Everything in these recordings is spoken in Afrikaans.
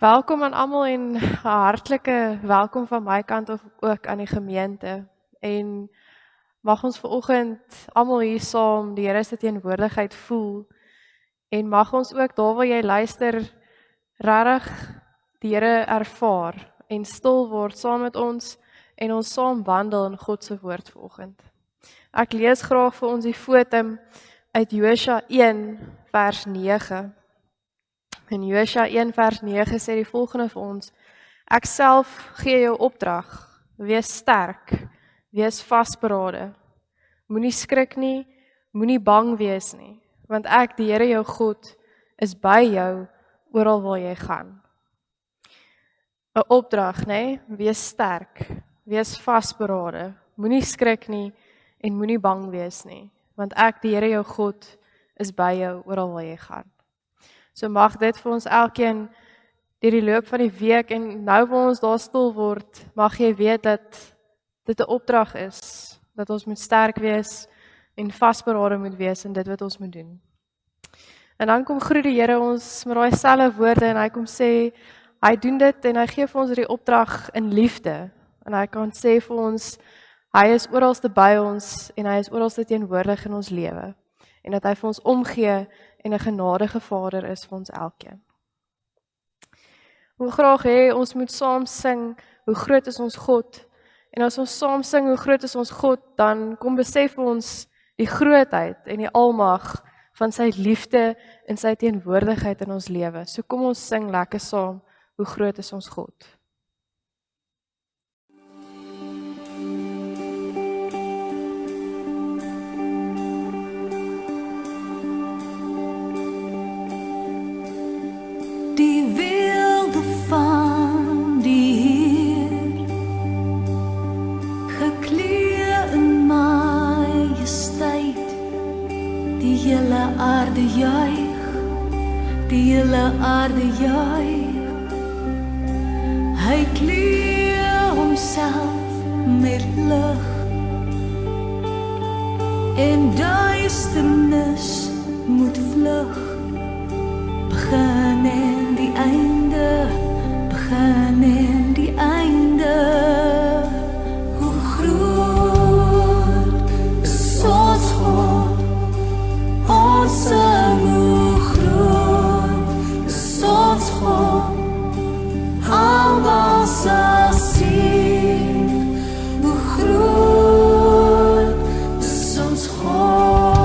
Welkom aan almal en 'n hartlike welkom van my kant af ook aan die gemeente. En mag ons vanoggend almal hier saam die Here se teenwoordigheid voel en mag ons ook daar waar jy luister regtig die Here ervaar en stil word saam met ons en ons saam wandel in God se woord vanoggend. Ek lees graag vir ons die fotum uit Josua 1 vers 9. In Josua 1 vers 9 sê die volgende vir ons: Ek self gee jou opdrag, wees sterk, wees vasberade. Moenie skrik nie, moenie bang wees nie, want ek, die Here jou God, is by jou oral waar jy gaan. 'n Opdrag, nê? Wees sterk, wees vasberade. Moenie skrik nie en moenie bang wees nie, want ek, die Here jou God, is by jou oral waar jy gaan. So mag dit vir ons elkeen deur die loop van die week en nou waar ons daar stil word, mag jy weet dat dit 'n opdrag is, dat ons moet sterk wees en vasberade moet wees in dit wat ons moet doen. En dan kom groet die Here ons met daai selfe woorde en hy kom sê, hy doen dit en hy gee vir ons hierdie opdrag in liefde. En hy kan sê vir ons, hy is oralste by ons en hy is oralste teenwoordig in ons lewe. En dat hy vir ons omgee en 'n genadige Vader is vir ons elkeen. Hoe graag hê ons moet saam sing, hoe groot is ons God? En as ons saam sing, hoe groot is ons God, dan kom besef ons die grootheid en die almag van sy liefde en sy teenwoordigheid in ons lewe. So kom ons sing lekker saam, hoe groot is ons God? Die wilde van die Heer, geklee in majesteit, die hele aarde juig, die hele aarde juig. Hy klee homself met lig en duisternis moet vlug. Begin en die einde, begin en die einde. Hoe groot is ons God, ons sing hoe groot is ons God. Almal sal sien, hoe groot is ons God.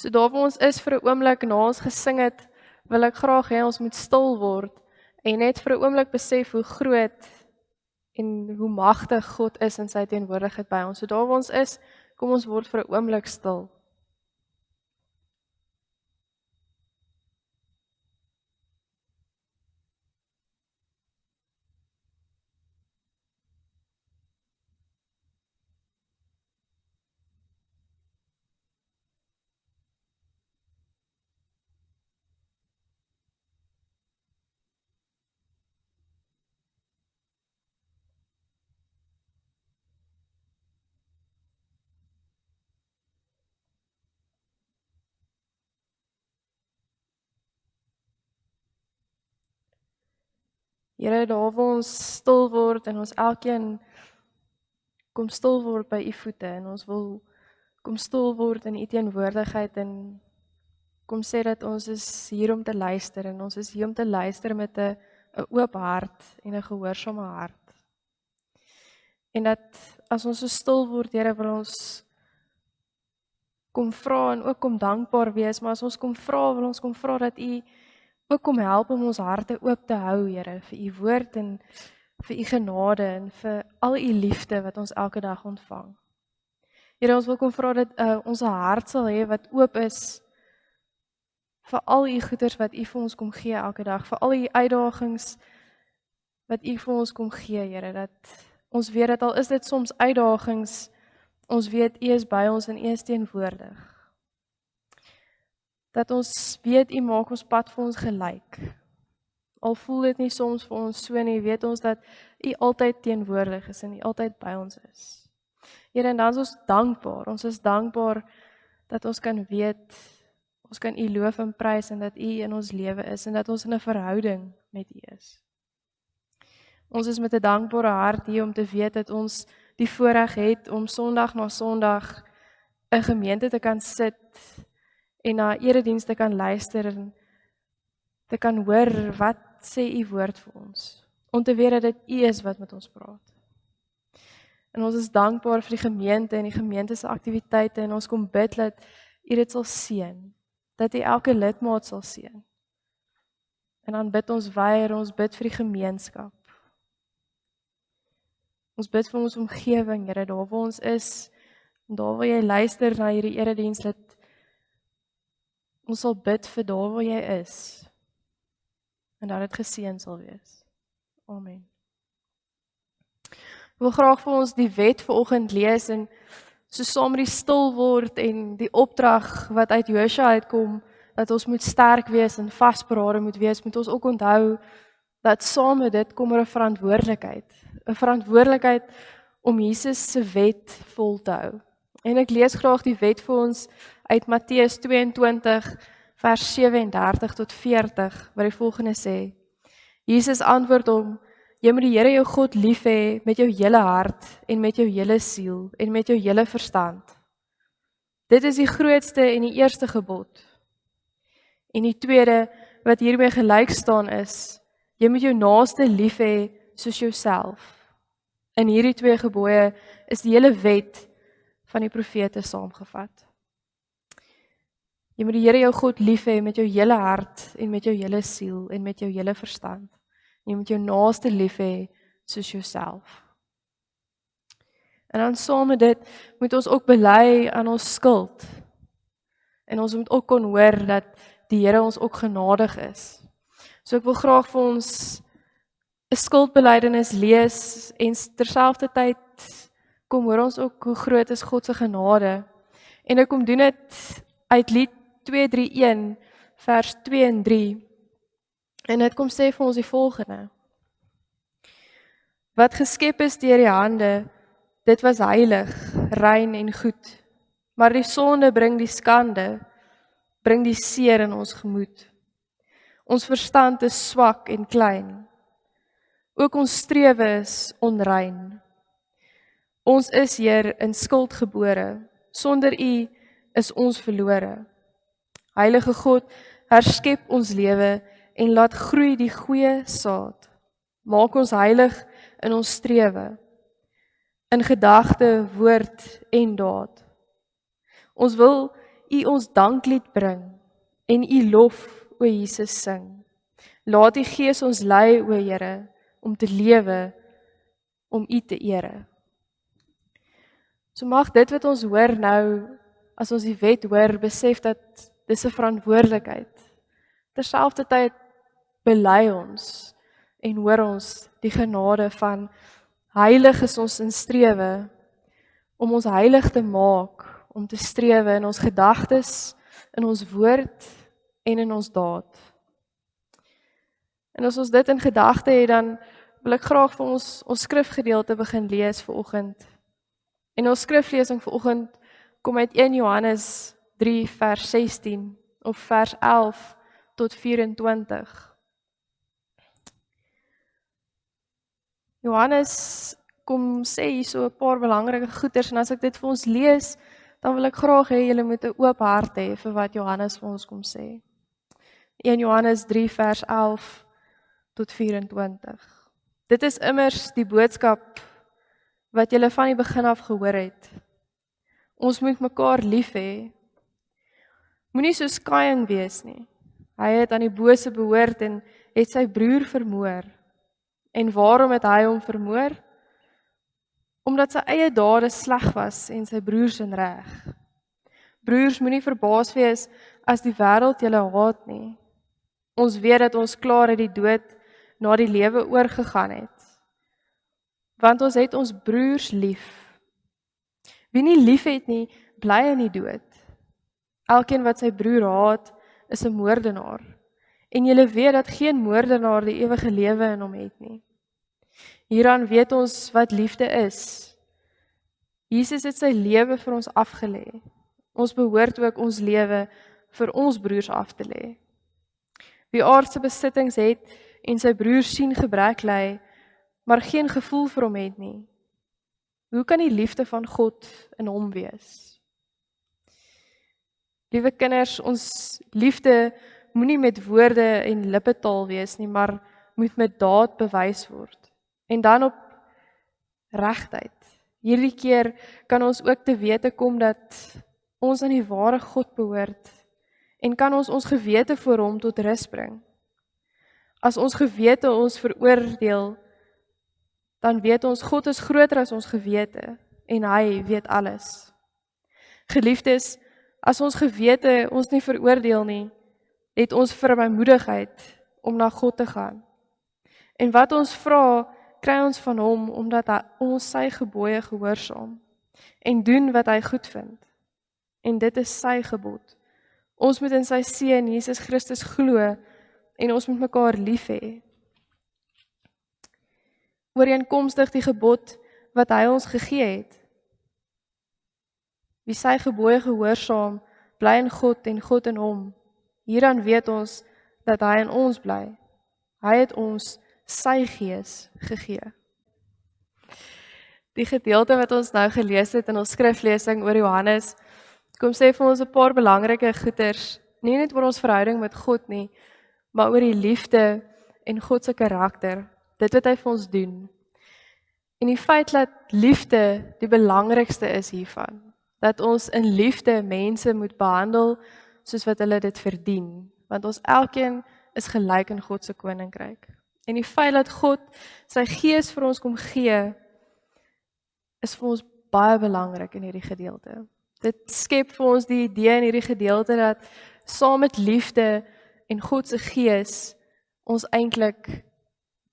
So daar waar ons is vir 'n oomblik na ons gesing het, wil ek graag hê ons moet stil word en net vir 'n oomblik besef hoe groot en hoe magtig God is in sy teenwoordigheid by ons. So daar waar ons is, kom ons word vir 'n oomblik stil. Here, daar waar ons stil word en ons elkeen kom stil word by u voete en ons wil kom stil word in u teenwoordigheid en kom sê dat ons is hier om te luister en ons is hier om te luister met 'n oop hart en 'n gehoorsame hart. En dat as ons so stil word, Here, wil ons kom vra en ook kom dankbaar wees, maar as ons kom vra, wil ons kom vra dat u ook kom help om ons harte oop te hou, Here, vir u woord en vir u genade en vir al u liefde wat ons elke dag ontvang. Here, ons wil kom vra dat ons hart sal hê wat oop is vir al u goeders wat u vir ons kom gee elke dag, vir al u uitdagings wat u vir ons kom gee, Here, dat ons weet dat al is dit soms uitdagings, ons weet u is by ons en u is teenwoordig. Dat ons weet u maak ons pad vir ons gelyk. Al voel dit nie soms vir ons so nie, weet ons dat u altyd teenwoordig is en u altyd by ons is. Here, en dan is ons dankbaar. Ons is dankbaar dat ons kan weet, ons kan u loof en prys en dat u in ons lewe is en dat ons in 'n verhouding met u is. Ons is met 'n dankbare hart hier om te weet dat ons die voorreg het om Sondag na Sondag in gemeente te kan sit en na erediens te kan luister en te kan hoor wat sê u woord vir ons. Om te weet dat dit u is wat met ons praat. En ons is dankbaar vir die gemeente en die gemeente se aktiwiteite en ons kom bid dat u dit sal seën. Dat u elke lidmaat sal seën. En dan bid ons weer, ons bid vir die gemeenskap. Ons bid vir ons omgewing, Here, daar waar ons is, en daar waar jy luister na hierdie erediens, dat ons sal bid vir daar waar jy is, en dat dit geseën sal wees. Amen. Ek wil graag vir ons die wet vanoggend lees, en so saam met die stil word, en die opdrag wat uit Josua uitkom, dat ons moet sterk wees en vasberade moet wees, moet ons ook onthou, dat saam met dit kom 'n verantwoordelikheid om Jesus se wet vol te hou. En ek lees graag die wet vir ons uit Matteus 22 vers 37 tot 40 wat die volgende sê: Jesus antwoord hom: jy moet die Here jou God lief hê met jou hele hart en met jou hele siel en met jou hele verstand. Dit is die grootste en die eerste gebod. En die tweede wat hiermee gelyk staan is: jy moet jou naaste lief hê soos jouself. In hierdie twee gebooie is die hele wet van die profete saamgevat. Jy moet die Here jou God lief hê met jou hele hart en met jou hele siel en met jou hele verstand. Jy moet jou naaste lief hê soos jouself. En dan saam met dit moet ons ook bely aan ons skuld. En ons moet ook kon hoor dat die Here ons ook genadig is. So ek wil graag vir ons 'n skuldbelydenis lees en terselfdertyd kom hoor ons ook hoe groot is God se genade. En ek kom doen dit uit Lied 231 vers 2 en 3. En dit kom sê vir ons die volgende: wat geskep is deur die hande, dit was heilig, rein en goed. Maar die sonde bring die skande, bring die seer in ons gemoed. Ons verstand is swak en klein. Ook ons strewe is onrein. Ons is, Heer, in skuld gebore. Sonder U is ons verlore. Heilige God, herskep ons lewe en laat groei die goeie saad. Maak ons heilig in ons strewe, in gedagte, woord en daad. Ons wil U ons danklied bring en U lof, o Jesus, sing. Laat die Gees ons lei, o Here, om te lewe, om U te ere. So mag dit wat ons hoor nou, as ons die wet hoor, besef dat dis 'n verantwoordelikheid. Terselfdertyd bely ons en hoor ons die genade van heilig is ons in strewe, om ons heilig te maak, om te strewe in ons gedagtes, in ons woord en in ons daad. En as ons dit in gedagte het, dan wil ek graag vir ons skrifgedeelte begin lees vanoggend. En ons skriflesing vanoggend kom uit 1 Johannes 3 vers 16 of vers 11 tot 24. Johannes kom sê hier so 'n paar belangrike goeders en as ek dit vir ons lees, dan wil ek graag hê julle moet 'n oop hart hê vir wat Johannes vir ons kom sê. 1 Johannes 3 vers 11 tot 24. Dit is immers die boodskap wat julle van die begin af gehoor het. Ons moet mekaar lief hê. Moenie soos Kain wees nie. Hy het aan die bose behoort en het sy broer vermoor. En waarom het hy hom vermoor? Omdat sy eie dade sleg was en sy broers in reg. Broers, moenie verbaas wees as die wêreld julle haat nie. Ons weet dat ons klaar uit die dood na die lewe oorgegaan het. Want ons het ons broers lief. Wie nie lief het nie, bly in die dood. Elkeen wat sy broer haat, is 'n moordenaar. En julle weet dat geen moordenaar die ewige lewe in hom het nie. Hieraan weet ons wat liefde is. Jesus het sy lewe vir ons afgelê. Ons behoort ook ons lewe vir ons broers af te lê. Wie aardse besittings het en sy broers sien gebrek ly, maar geen gevoel vir hom het nie. Hoe kan die liefde van God in hom wees? Liewe kinders, ons liefde moenie met woorde en lippetaal wees nie, maar moet met daad bewys word. En dan op regtheid. Hierdie keer kan ons ook te wete kom dat ons aan die ware God behoort en kan ons gewete voor hom tot rus bring. As ons gewete ons veroordeel, dan weet ons God is groter as ons gewete en hy weet alles. Geliefdes, as ons gewete ons nie veroordeel nie, het ons verbymoedigheid om na God te gaan. En wat ons vra, kry ons van hom omdat hy ons sy gebooie gehoorsaam en doen wat hy goed vind. En dit is sy gebod. Ons moet in sy seun Jesus Christus glo en ons moet mekaar lief hê. Ooreenkomstig die gebod wat hy ons gegee het. Wie sy gebooie gehoorsaam, bly in God en God in hom. Hieraan weet ons dat hy in ons bly. Hy het ons sy gees gegee. Die gedeelte wat ons nou gelees het in ons skriflesing oor Johannes, kom sê vir ons 'n paar belangrike goeders, nie net oor ons verhouding met God nie, maar oor die liefde en God se karakter, dit wat hy vir ons doen. En die feit dat liefde die belangrikste is hiervan, dat ons in liefde mense moet behandel soos wat hulle dit verdien, want ons elkeen is gelyk in God se koninkryk. En die feit dat God sy gees vir ons kom gee, is vir ons baie belangrik in hierdie gedeelte. Dit skep vir ons die idee in hierdie gedeelte dat saam met liefde en God se gees ons eintlik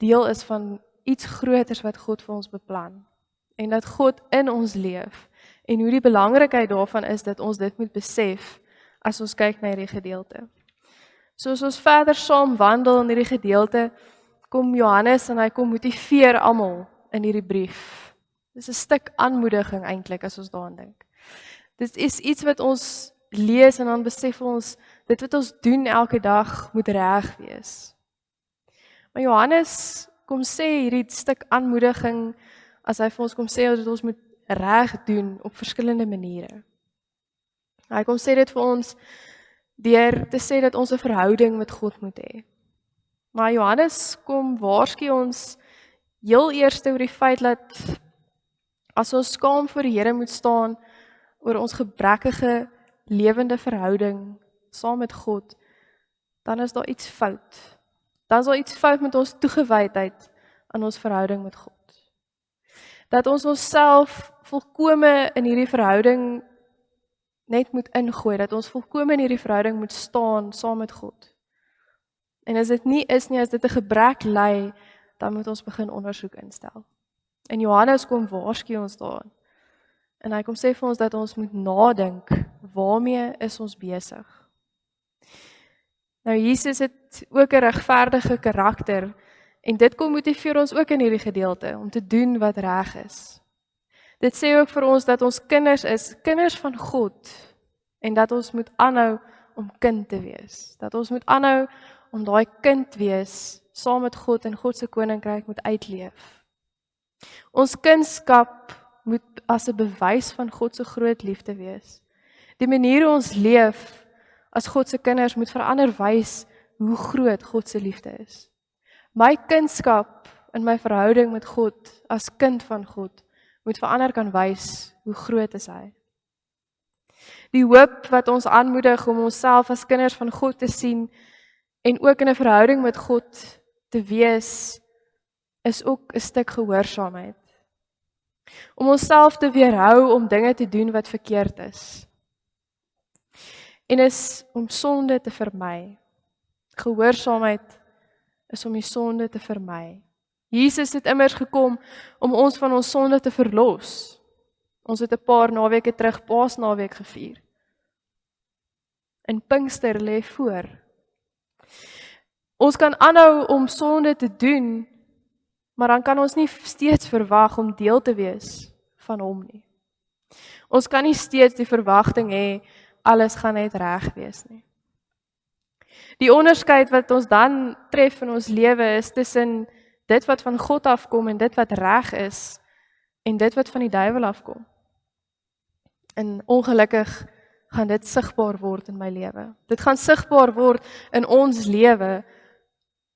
deel is van iets groters wat God vir ons beplan. En dat God in ons leef. En hoe die belangrikheid daarvan is dat ons dit moet besef as ons kyk na hierdie gedeelte. Soos ons verder saam wandel in hierdie gedeelte, kom Johannes en hy kom motiveer almal in hierdie brief. Dis 'n stuk aanmoediging eintlik as ons daaraan dink. Dit is iets wat ons lees en dan besef ons, dit wat ons doen elke dag moet reg wees. Maar Johannes kom sê hierdie stuk aanmoediging, as hy vir ons kom sê dat ons moet reg doen op verskillende maniere. Hy kom sê dit vir ons deur te sê dat ons 'n verhouding met God moet hê. Maar Johannes kom waarsku ons heel eers oor die feit dat as ons skaam voor die Here moet staan oor ons gebrekkige lewende verhouding saam met God, dan is daar iets fout. Dan is daar iets fout met ons toegewydheid aan ons verhouding met God. Dat ons onsself volkome in hierdie verhouding net moet ingooi, dat ons volkome in hierdie verhouding moet staan saam met God. En as dit nie is nie, as dit 'n gebrek lei, dan moet ons begin ondersoek instel. En Johannes kom waarsku ons daarin. En hy kom sê vir ons dat ons moet nadink, waarmee is ons besig? Nou Jesus het ook 'n regverdige karakter, en dit kom motiveer ons ook in hierdie gedeelte, om te doen wat reg is. Dit sê ook vir ons dat ons kinders is, kinders van God, en dat ons moet aanhou om kind te wees. Dat ons moet aanhou om daai kind wees, saam met God en God se koninkryk moet uitleef. Ons kindskap moet as 'n bewys van God se groot liefde wees. Die manier hoe ons leef as God se kinders moet verander wys hoe groot God se liefde is. My kindskap in my verhouding met God as kind van God moet verander kan wys hoe groot is hy. Die hoop wat ons aanmoedig om onsself as kinders van God te sien en ook in 'n verhouding met God te wees, is ook 'n stuk gehoorsaamheid. Om onsself te weerhou om dinge te doen wat verkeerd is. En is om sonde te vermy. Gehoorsaamheid is om die sonde te vermy. Jesus het immers gekom om ons van ons sonde te verlos. Ons het 'n paar naweke terug Paasnaweek gevier. En Pinkster lê voor. Ons kan aanhou om sonde te doen, maar dan kan ons nie steeds verwag om deel te wees van hom nie. Ons kan nie steeds die verwagting hê alles gaan net reg wees nie. Die onderskeid wat ons dan tref in ons lewe is tussen dit wat van God afkom en dit wat reg is en dit wat van die duiwel afkom. En ongelukkig gaan dit sigbaar word in my lewe. Dit gaan sigbaar word in ons lewe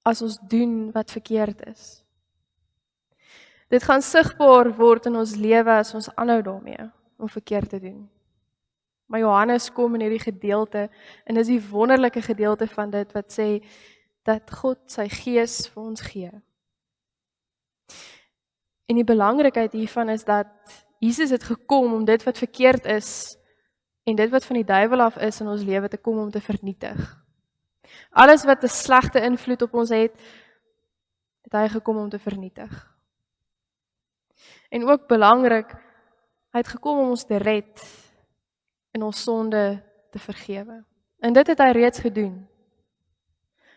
as ons doen wat verkeerd is. Dit gaan sigbaar word in ons lewe as ons aanhou daarmee om verkeerd te doen. Maar Johannes kom in hierdie gedeelte en dis die wonderlike gedeelte van dit wat sê dat God sy gees vir ons gee. En die belangrikheid hiervan is dat Jesus het gekom om dit wat verkeerd is en dit wat van die duiwel af is in ons lewe te kom om te vernietig. Alles wat 'n slegte invloed op ons het hy gekom om te vernietig. En ook belangrik, hy het gekom om ons te red en ons sonde te vergewe. En dit het hy reeds gedoen.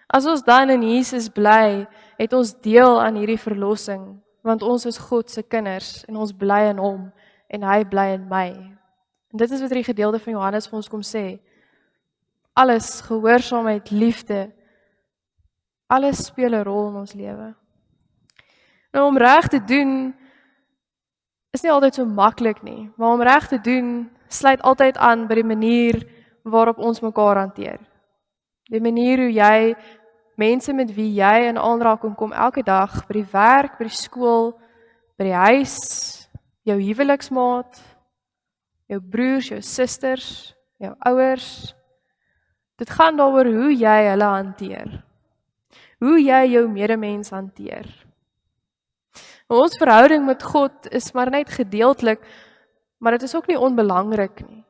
As ons dan in Jesus bly, het ons deel aan hierdie verlossing, want ons is God se kinders en ons bly in hom en hy bly in my. En dit is wat hierdie gedeelte van Johannes vir ons kom sê. Alles, gehoorsaamheid, liefde, alles speel 'n rol in ons lewe. Nou om reg te doen is nie altyd so maklik nie, maar om reg te doen sluit altyd aan by die manier waarop ons mekaar hanteer. Die manier hoe jy mense met wie jy in aanraking kom elke dag, by die werk, by die skool, by die huis, jou huweliksmaat, jou broers, jou susters, jou ouers. Dit gaan daaroor hoe jy hulle hanteer. Hoe jy jou medemens hanteer. Ons verhouding met God is maar net gedeeltelik, maar dit is ook nie onbelangrik nie.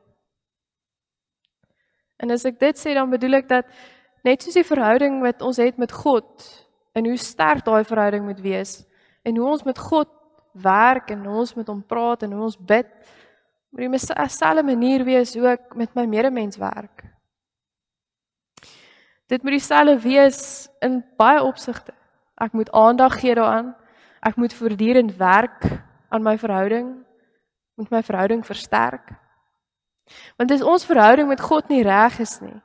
En as ek dit sê, dan bedoel ek dat net soos die verhouding wat ons het met God, en hoe sterk daai verhouding moet wees, en hoe ons met God werk, en hoe ons met hom praat, en hoe ons bid, moet die dieselfde manier wees hoe ek met my medemens werk. Dit moet dieselfde wees in baie opsigte. Ek moet aandag gee daaraan, ek moet voortdurend werk aan my verhouding, moet my verhouding versterk. Want as ons verhouding met God nie reg is nie,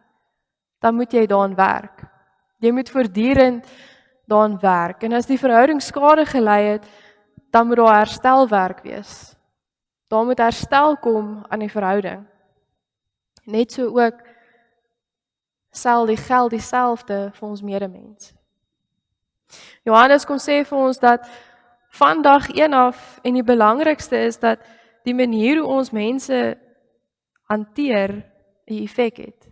dan moet jy daaraan werk. Jy moet voortdurend daaraan werk. En as die verhouding skade gelei het, dan moet daar herstelwerk wees. Daar moet herstel kom aan die verhouding. Net so ook sal die geld dieselfde vir ons medemens. Johannes kom sê vir ons dat van dag 1 af, en die belangrikste is dat die manier hoe ons mense hanteer, 'n effek het.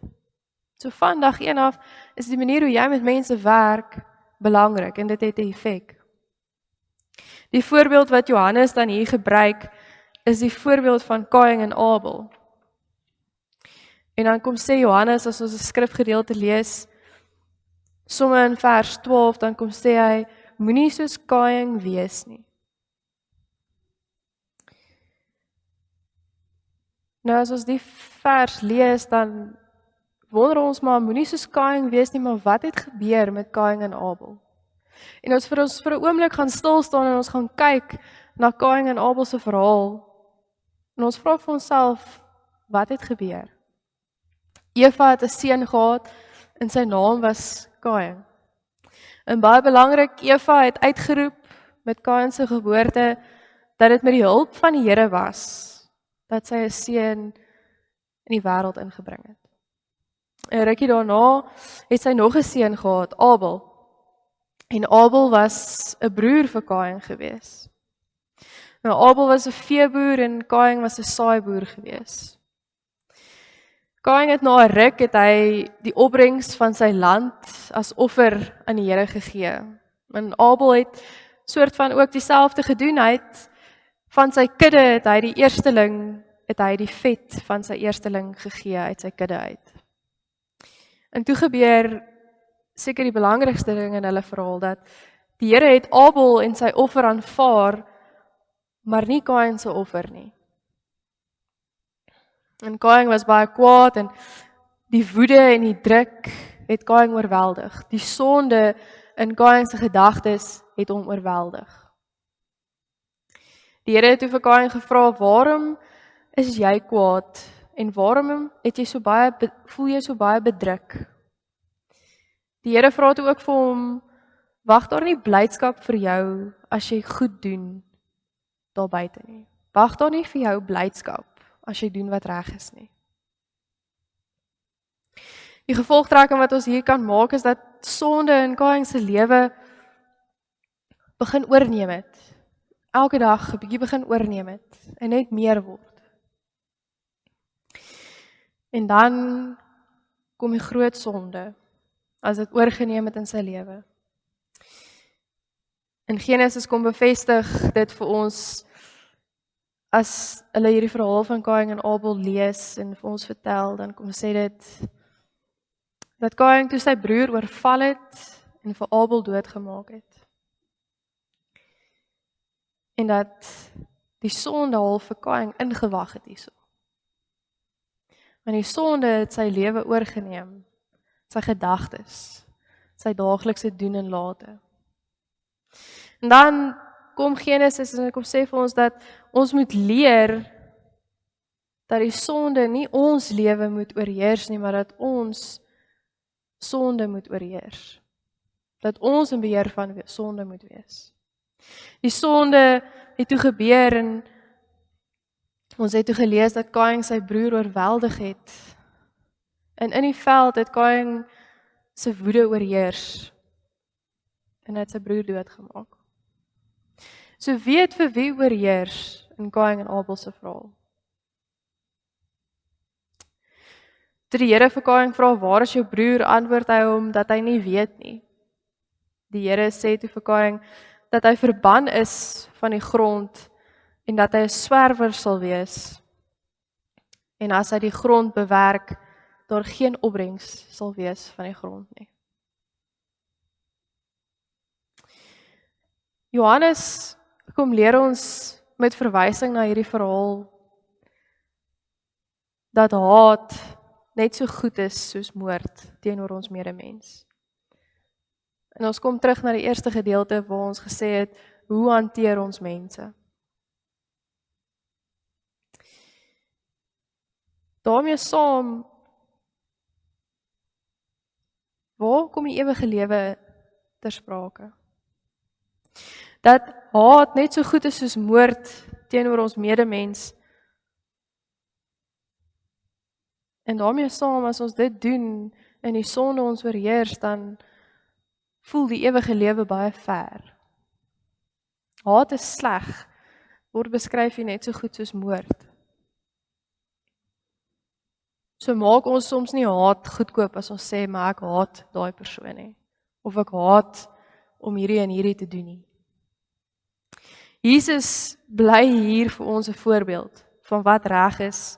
So van dag 1 af is die manier hoe jy met mense werk belangrik en dit het 'n effek. Die voorbeeld wat Johannes dan hier gebruik is die voorbeeld van Kain en Abel. En dan kom sê Johannes as ons 'n skrifgedeelte lees, somme in vers 12, dan kom sê hy, moenie soos Kain wees nie. Nou as ons die vers lees, dan wonder ons maar, moenie soos Kain wees nie, maar wat het gebeur met Kain en Abel? En as vir ons vir 'n oomblik gaan stil staan en ons gaan kyk na Kain en Abel se verhaal, en ons vra vir onsself, wat het gebeur? Eva het 'n seun gehad en sy naam was Kain. En baie belangrik, Eva het uitgeroep met Kain se geboorte dat dit met die hulp van die Here was dat sy 'n seun in die wêreld ingebring het. En rukkie daarna het sy nog 'n seun gehad, Abel. En Abel was 'n broer vir Kain gewees. Nou Abel was 'n veeboer en Kain was 'n saaiboer gewees. Kain het na 'n ruk het hy die opbrengs van sy land as offer aan die Here gegee. En Abel het soort van ook dieselfde gedoen. Hy het van sy kudde het hy die eersteling, het hy die vet van sy eersteling gegee uit sy kudde uit. En toe gebeur seker die belangrikste ding in hulle verhaal, dat die Here het Abel en sy offer aanvaar, maar nie Kain se offer nie. En Kain was baie kwaad en die woede en die druk het Kain oorweldig. Die sonde in Kain se gedagtes het hom oorweldig. Die Here het toe vir Kain gevra, waarom is jy kwaad en waarom het jy voel jy so baie bedruk? Die Here vra toe ook vir hom, wag daar nie blydskap vir jou as jy goed doen daar buite nie. Wag daar nie vir jou blydskap as jy doen wat reg is nie. Die gevolgtrekking wat ons hier kan maak is dat sonde in Kain se lewe begin oorneem het. Elke dag 'n bietjie begin oorneem het en net meer word. En dan kom die groot sonde as dit oorgeneem het in sy lewe. In Genesis kom bevestig dit vir ons as hulle hierdie verhaal van Kain en Abel lees en vir ons vertel, dan kom sê dit dat Kain toe sy broer oorval het en vir Abel doodgemaak het. En dat die sonde al vir Kain ingewag het hierso. Want die sonde het sy lewe oorgeneem, sy gedagtes, sy daaglikse doen en late. En dan kom Genesis en kom sê vir ons dat ons moet leer dat die sonde nie ons lewe moet oorheers nie, maar dat ons sonde moet oorheers. Dat ons in beheer van sonde moet wees. Die sonde het toe gebeur en ons het toe gelees dat Kain sy broer oorweldig het. En in die veld het Kain sy woede oorheers en het sy broer doodgemaak. So weet vir wie oorheers in Kain en Abel se verhaal. Toe die Here vir Kain vra, waar is jou broer, antwoord hy hom dat hy nie weet nie. Die Here sê toe vir Kain dat hy verban is van die grond en dat hy 'n swerwer sal wees. En as hy die grond bewerk, daar geen opbrengs sal wees van die grond nie. Johannes kom leer ons met verwysing na hierdie verhaal dat haat net so goed is soos moord teenoor ons medemens. En ons kom terug na die eerste gedeelte waar ons gesê het, hoe hanteer ons mense? Daarmee saam, waar kom die ewige lewe ter sprake? Dat haat net so goed is soos moord teenoor ons medemens. En daarmee saam, as ons dit doen en die sonde ons oorheers, dan voel die ewige lewe baie ver. Haat is sleg, word beskryf hier net so goed soos moord. So maak ons soms nie haat goedkoop as ons sê, maar ek haat daai persoon nie. Of ek haat om hierdie en hierdie te doen nie. Jesus bly hier vir ons 'n voorbeeld van wat reg is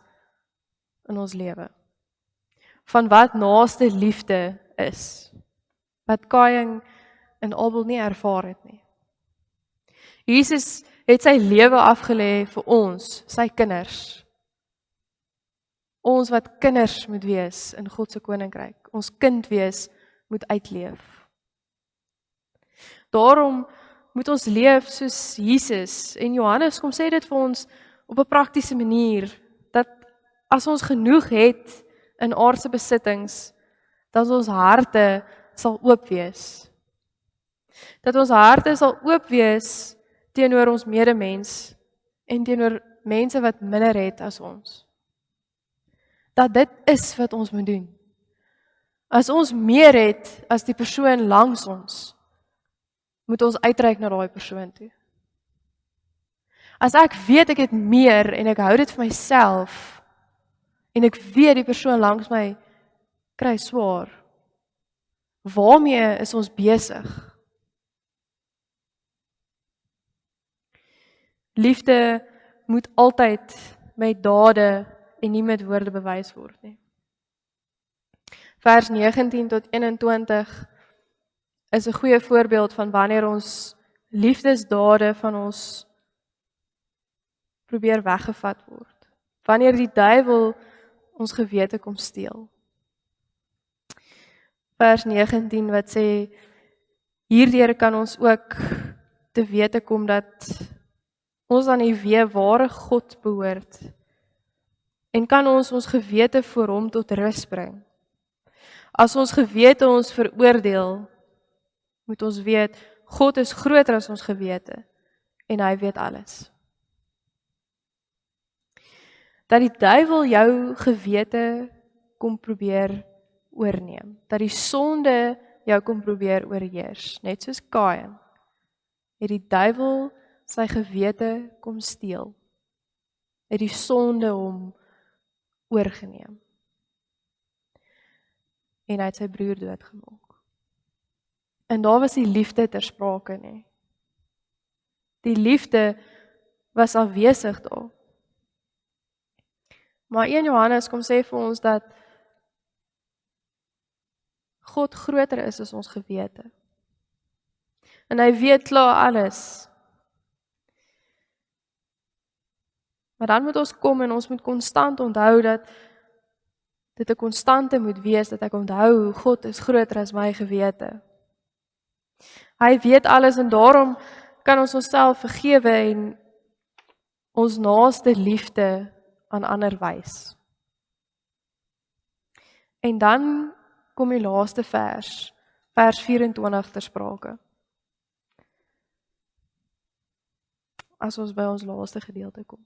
in ons lewe. Van wat naaste liefde is. Wat Kain en Abel nie ervaar het nie. Jesus het sy lewe afgelê vir ons, sy kinders. Ons wat kinders moet wees in God se koninkryk. Ons kind wees moet uitleef. Daarom moet ons leef soos Jesus. En Johannes kom sê dit vir ons op 'n praktiese manier, dat as ons genoeg het in aardse besittings, dat ons harte sal oop wees. Dat ons harte sal oop wees teenoor ons medemens en teenoor mense wat minder het as ons. Dat dit is wat ons moet doen. As ons meer het as die persoon langs ons, moet ons uitreik na daai persoon toe. As ek weet ek het meer en ek hou dit vir myself en ek weet die persoon langs my kry swaar, waarmee is ons besig? Liefde moet altyd met dade en nie met woorde bewys word nie. Vers 19 tot 21 is 'n goeie voorbeeld van wanneer ons liefdesdade van ons probeer weggevat word. Wanneer die duiwel ons gewete kom steel. Vers 19 wat sê, hierdeur kan ons ook te wete kom dat ons aan die ware God behoort en kan ons gewete voor hom tot rus bring. As ons gewete ons veroordeel, moet ons weet, God is groter as ons gewete en hy weet alles. Dat die duiwel jou gewete kom probeer oorneem, dat die sonde jou kom probeer oorheers, net soos Kain, het die duiwel sy gewete kom steel, het die sonde hom oorgeneem en hy het sy broer doodgemaak. En daar was die liefde ter sprake nie. Die liefde was afwesig daar. Maar 1 Johannes kom sê vir ons dat God groter is as ons gewete. En hy weet klaar alles. Maar dan moet ons kom en ons moet konstant onthou dat dit 'n konstante moet wees, dat ek onthou, God is groter as my gewete. Hy weet alles en daarom kan ons onsself vergewe en ons naaste liefde aan ander wys. En dan kom die laaste vers 24 ter sprake. As ons by ons laaste gedeelte kom.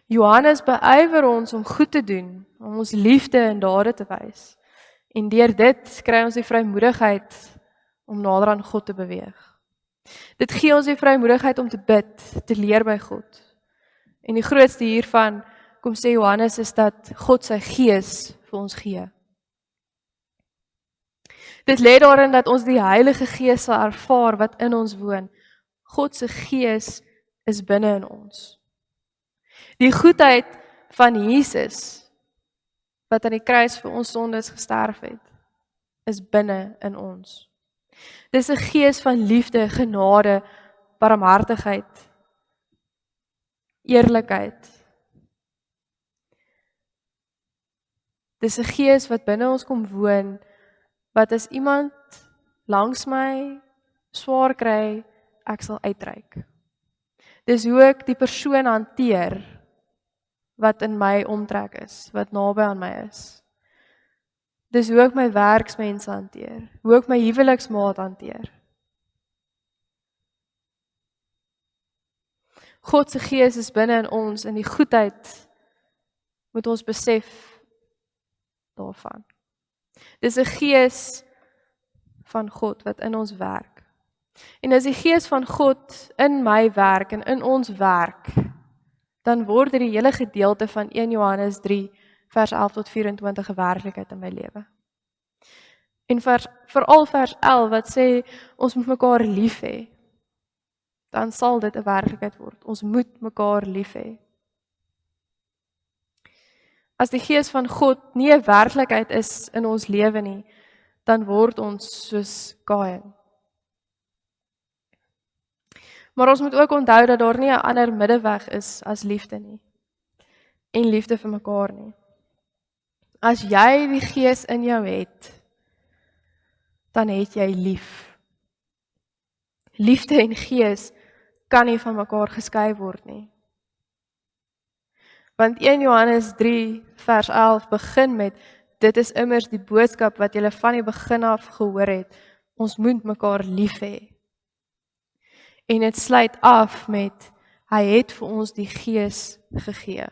Johannes beywer ons om goed te doen, om ons liefde in dade te wys. En deur dit kry ons die vrymoedigheid om nader aan God te beweeg. Dit gee ons die vrymoedigheid om te bid, te leer by God. En die grootste hiervan, kom sê Johannes, is dat God sy gees vir ons gee. Dit lê daarin dat ons die Heilige Gees sal ervaar wat in ons woon. God se gees is binne in ons. Die goedheid van Jesus, wat aan die kruis vir ons sondes gesterf het, is binne in ons. Dis 'n gees van liefde, genade, barmhartigheid, eerlikheid. Dis 'n gees wat binne ons kom woon, wat as iemand langs my swaar kry, ek sal uitreik. Dis hoe ek die persoon hanteer wat in my omtrek is, wat naby aan my is. Dis hoe ek my werksmense hanteer, hoe ek my huweliksmaat hanteer. God se gees is binne in ons en die goedheid moet ons besef daarvan. Dis 'n gees van God wat in ons werk. En as die gees van God in my werk en in ons werk, dan word die hele gedeelte van 1 Johannes 3 vers 11 tot 24 'n werklikheid in my lewe. En veral vers 11 wat sê ons moet mekaar lief hê, dan sal dit 'n werklikheid word. Ons moet mekaar lief hê. As die Gees van God nie 'n werklikheid is in ons lewe nie, dan word ons soos Kain. Maar ons moet ook onthou dat daar nie 'n ander middeweg is as liefde nie. En liefde vir mekaar nie. As jy die Gees in jou het, dan het jy lief. Liefde en Gees kan nie van mekaar geskei word nie. Want 1 Johannes 3 vers 11 begin met, dit is immers die boodskap wat julle van die begin af gehoor het, ons moet mekaar lief hê. En dit sluit af met, hy het vir ons die Gees gegee.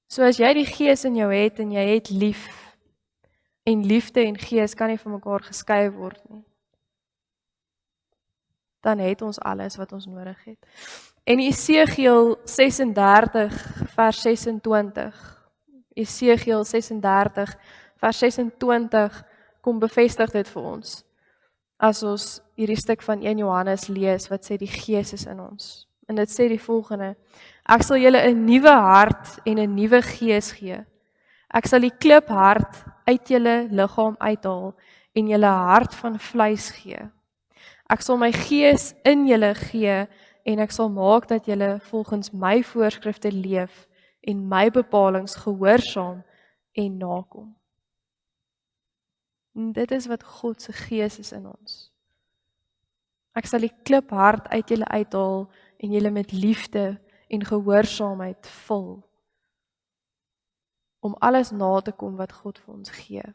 So as jy die Gees in jou het en jy het lief, en liefde en Gees kan nie van mekaar geskei word nie, dan het ons alles wat ons nodig het. En Esegiel 36 vers 26, Esegiel 36 vers 26 kom bevestig dit vir ons. As ons hierdie stuk van 1 Johannes lees wat sê die Gees is in ons. En dit sê die volgende: ek sal julle 'n nuwe hart en 'n nuwe gees gee. Ek sal die kliphart uit julle liggaam uithaal en julle hart van vleis gee. Ek sal my Gees in julle gee en ek sal maak dat julle volgens my voorskrifte leef en my bepalings gehoorsaam en nakom. En dit is wat God se Gees is in ons. Ek sal die kliphart uit julle uithaal en julle met liefde en gehoorsaamheid vul, om alles na te kom wat God vir ons gee.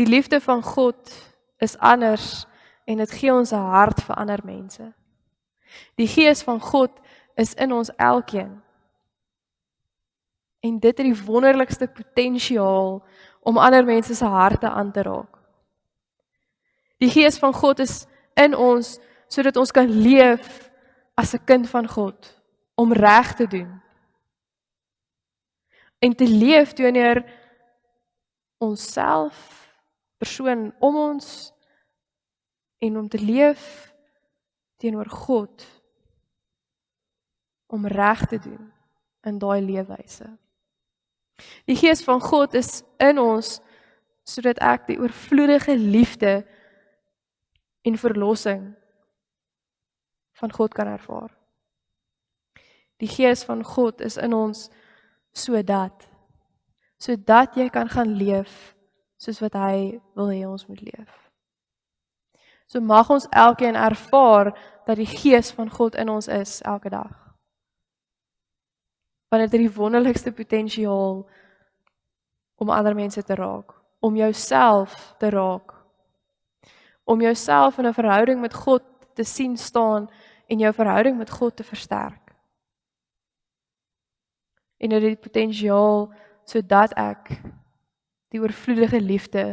Die liefde van God is anders en dit gee ons 'n hart vir ander mense. Die Gees van God is in ons elkeen. En dit het die wonderlikste potensiaal om ander mense se harte aan te raak. Die Gees van God is in ons sodat ons kan leef as 'n kind van God, om reg te doen. En te leef teenoor onsself, persoon om ons, en om te leef teenoor God, om reg te doen in daai leefwyse. Die Gees van God is in ons sodat ek die oorvloedige liefde en verlossing van God kan ervaar. Die Gees van God is in ons sodat jy kan gaan leef soos wat hy wil hê ons moet leef. So mag ons elkeen ervaar dat die Gees van God in ons is elke dag. Want dit het die wonderlikste potensiaal om ander mense te raak, om jouself te raak, om jouself in 'n verhouding met God te sien staan en jou verhouding met God te versterk. En dit het die potensiaal sodat ek die oorvloedige liefde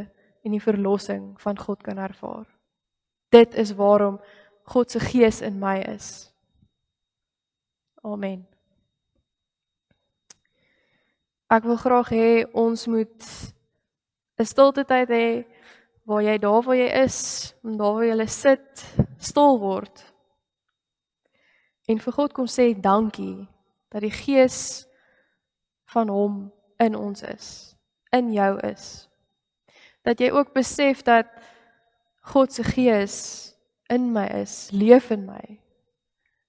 en die verlossing van God kan ervaar. Dit is waarom God se Gees in my is. Amen. Ek wil graag hê ons moet 'n stilte tyd hê waar jy daar waar jy is, en daar waar jy sit, stil word. En vir God kom sê dankie dat die Gees van hom in ons is, in jou is. Dat jy ook besef dat God se Gees in my is, leef in my,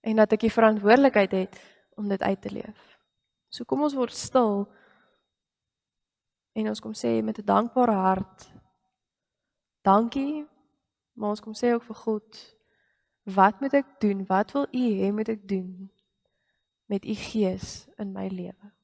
en dat ek die verantwoordelikheid het om dit uit te leef. So kom ons word stil, en ons kom sê met 'n dankbare hart, dankie, maar ons kom sê ook vir God, wat moet ek doen, wat wil U hê moet ek doen, met U Gees in my lewe?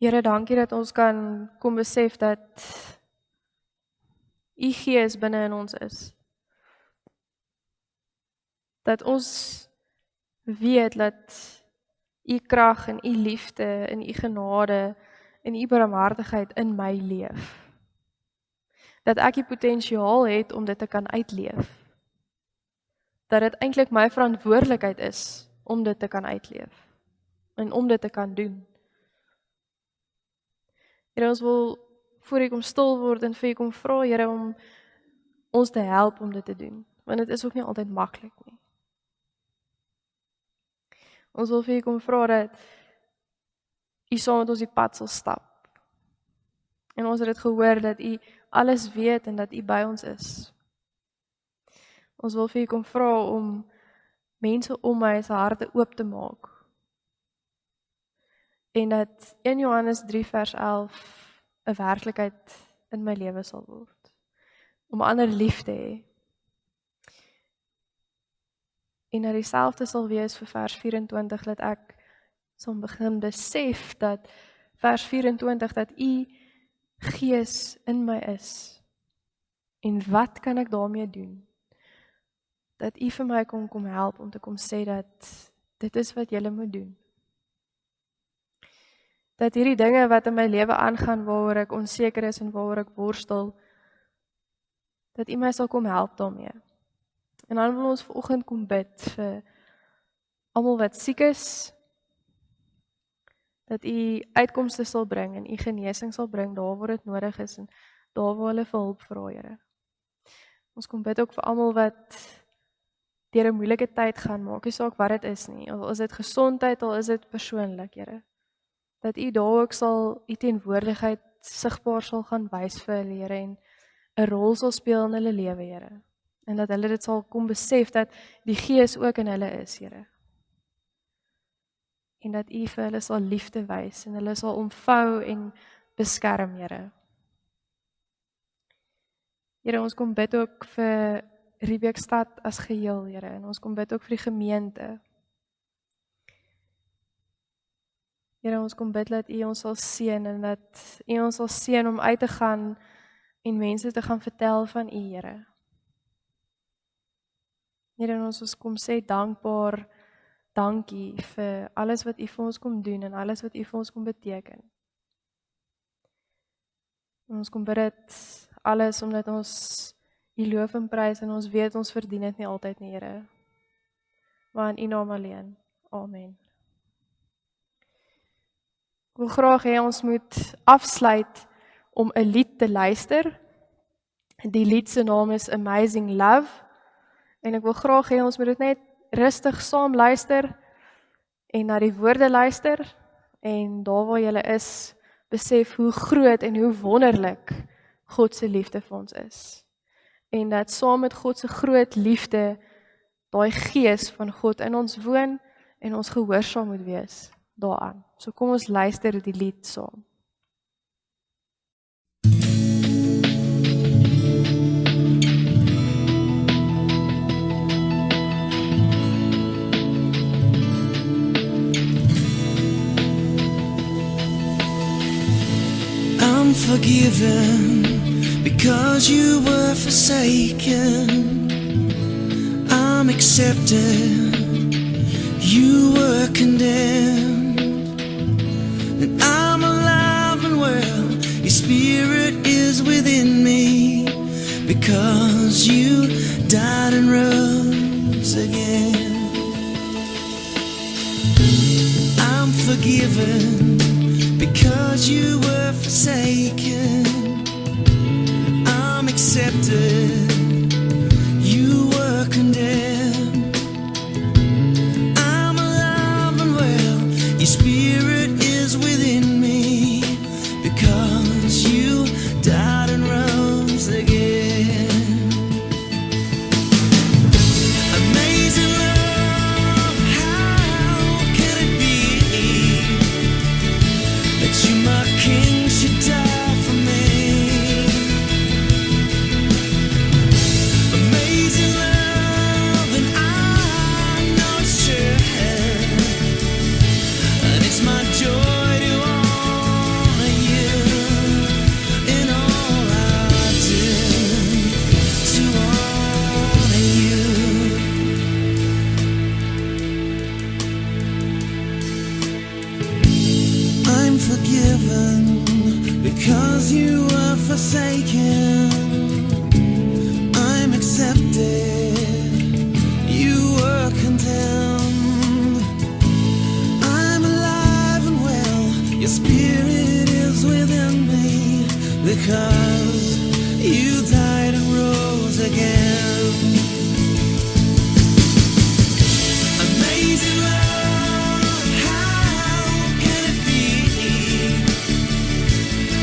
Here, dankie dat ons kan kom besef dat U Gees binne in ons is. Dat ons weet dat U krag en U liefde en U genade en U barmhartigheid in my leef. Dat ek die potensiaal het om dit te kan uitleef. Dat dit eintlik my verantwoordelikheid is om dit te kan uitleef en om dit te kan doen. Here, ons wil voor U kom stil word en vir U kom vra, Here, om ons te help om dit te doen, want dit is ook nie altyd maklik nie. Ons wil vir U kom vra dat U saam met ons die pad sal stap. En ons het dit gehoor dat U alles weet en dat U by ons is. Ons wil vir U kom vra om mense om my se harte oop te maak. En dat 1 Johannes 3 vers 11 'n werklikheid in my lewe sal word. Om ander lief te hê. En dat dieselfde sal wees vir vers 24, dat ek sal begin besef dat vers 24, dat U Gees in my is. En wat kan ek daarmee doen? Dat U vir my kom help om te kom sê dat dit is wat julle moet doen. Dat hierdie dinge wat in my lewe aangaan, waaroor ek onseker is en waaroor ek worstel, dat U my sal kom help daarmee. En dan wil ons vanoggend kom bid vir almal wat siek is, dat U uitkomste sal bring en U genesing sal bring daar waar dit nodig is en daar waar hulle vir hulp vra, Here. Ons kom bid ook vir almal wat deur 'n moeilike tyd gaan, maak nie saak wat dit is nie, al is dit gesondheid, al is dit persoonlik, Here. Dat U daar ook sal U teenwoordigheid sigbaar sal gaan wys vir hulle, Here, en 'n rol sal speel in hulle lewe, Here. En dat hulle dit sal kom besef dat die Gees ook in hulle is, Here. En dat U vir hulle sal liefde wys en hulle sal omvou en beskerm, Here. Here, ons kom bid ook vir Riebeekstad as geheel, Here, en ons kom bid ook vir die gemeente. Here, ons kom bid dat U ons sal seën en dat U ons sal seën om uit te gaan en mense te gaan vertel van U, Here. Here, en ons kom sê dankbaar, dankie vir alles wat U vir ons kom doen en alles wat U vir ons kom beteken. En ons kom bid dit alles omdat ons U loof en prys en ons weet ons verdien dit nie altyd nie, Here. Maar in U naam alleen. Amen. Ek wil graag hê ons moet afsluit om 'n lied te luister. Die lied se naam is Amazing Love. En ek wil graag hê ons moet dit net rustig saam luister en na die woorde luister en daar waar jy is, besef hoe groot en hoe wonderlik God se liefde vir ons is. En dat saam met God se groot liefde daai Gees van God in ons woon en ons gehoorsaam moet wees daaraan. So kom ons luister die lied saam. I'm forgiven because you were forsaken. I'm accepted, you were condemned. And I'm alive and well, your spirit is within me. Because you died and rose again. I'm forgiven because you were forsaken. I'm accepted, you were condemned. I'm alive and well, your spirit is within me. Because you died and rose again. Amazing love, how can it be that you, my King, should die for me? because you died and rose again. Amazing love, how can it be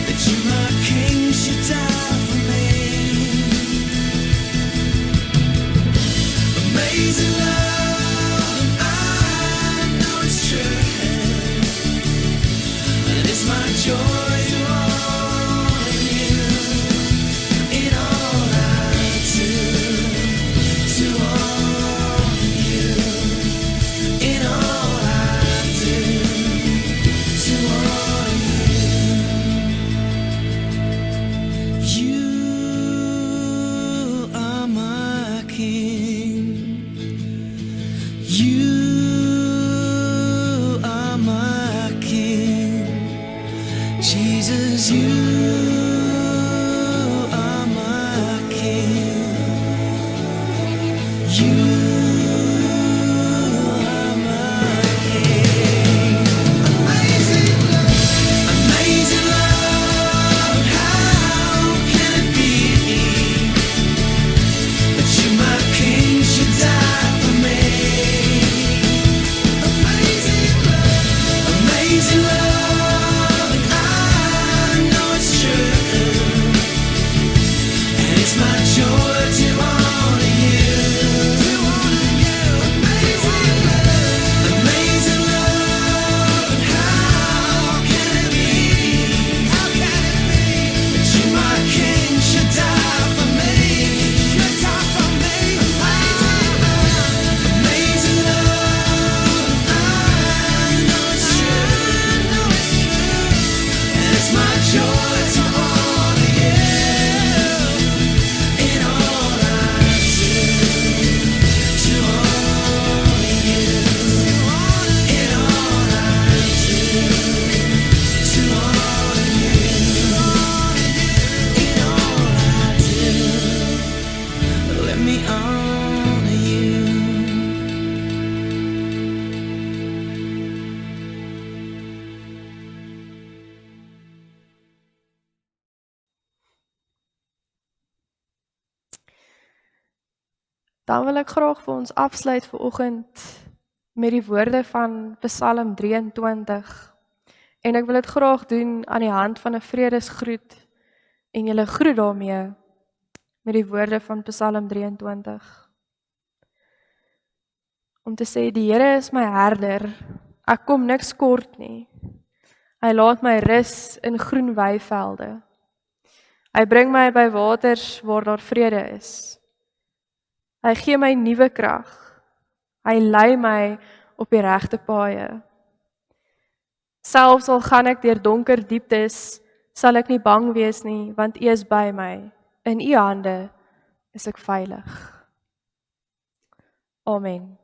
that you, my King, should die for me? Amazing love, I know it's true, and it's my joy to honor you in all I do, to honor you in all I do, to honor you. You are my King. You are my King. Jesus, you are my King. You are my King. Amazing love, how can it be that you, my King, should die for me? Amazing love, and I know it's true, and it's my joy to honor you. Amazing love, and how can it be that you, my King, should die for me? Amazing love, I know it's true, and it's my joy to honor you in all I do, to honor you in all I do, to honor you in all I do. Let me honor you. Dan wil ek graag vir ons afsluit vir oggend met die woorde van Psalm 23. En ek wil dit graag doen aan die hand van 'n vredesgroet en julle groet daarmee met die woorde van Psalm 23. Om te sê, die Here is my herder, ek kom niks kort nie. Hy laat my rus in groen weivelde. Hy bring my by waters waar daar vrede is. Hy gee my nuwe krag. Hy lei my op die regte paaie. Selfs al gaan ek deur donker dieptes, sal ek nie bang wees nie, want U is by my. In U hande is ek veilig. Amen.